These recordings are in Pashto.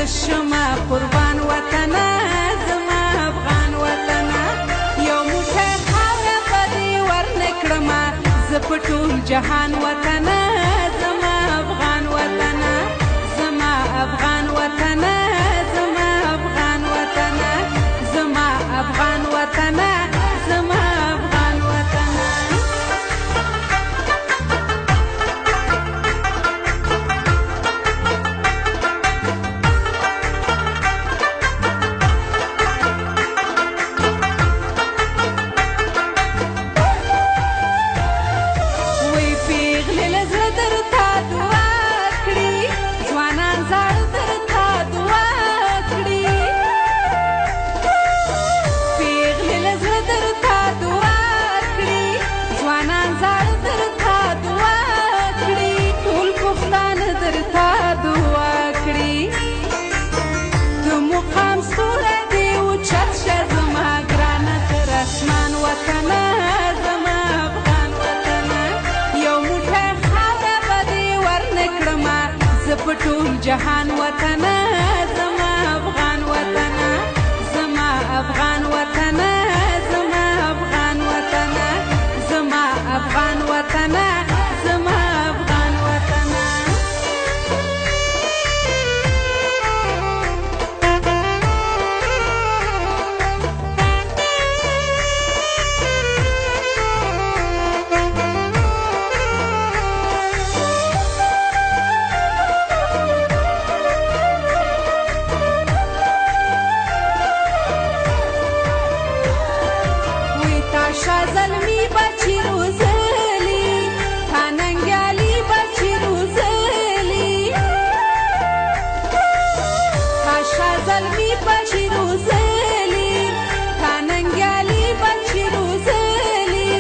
شمه قربان وطنه زما افغان وطنه یو موټی خاوره به دې ورنه کړمه زه په ټول جهان وطنه زما افغان وطنه زما افغان وطنه زما افغان وطنه زما افغان وطنه زما افغان وطنه په ټول جهان وطنه زما افغان وطنه زما افغان وطنه زما افغان وطنه زما افغان وطنه زما افغان وطنه زلمی بچی روزلی تاننگالی بچی روزلی کاشا زلمی بچی روزلی تاننگالی بچی روزلی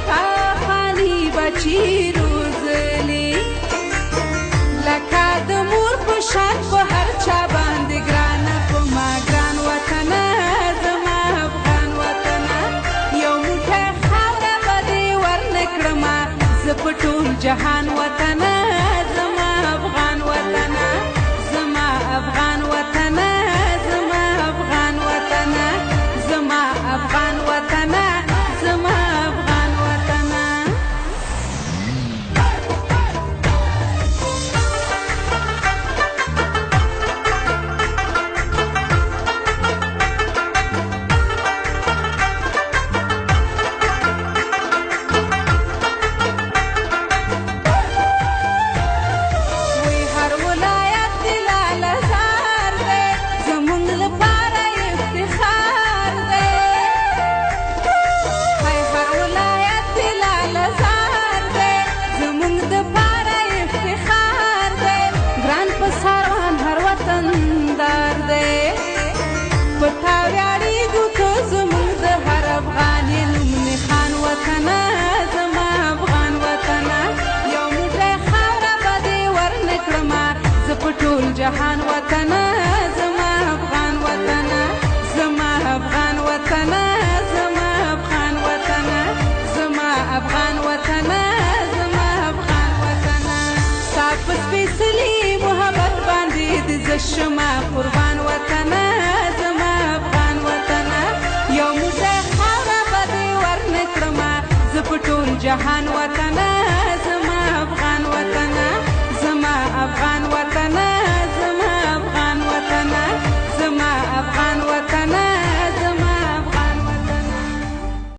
کافانی بچی روزلی لکه د مور په شان په هر چا باندې ګرانه په ما ګران وطنه زما افغان وطنه یو موټی خاوره به دې ورنه کړمه زه په ټول جهان وطنه زما افغان وطنه زما افغان وطنه زما افغان وطنه زما افغان وطنه زما افغان وطنه جهان وطنه زما افغان وطنه زما افغان وطنه زما افغان وطنه زما افغان وطنه زما افغان وطنه ستا په سپېڅلي محبت باندې د زه شمه قربان وطنه زما افغان وطنه یو موټی خاوره به دې ورنه کړمه زه په ټول جهان وطنه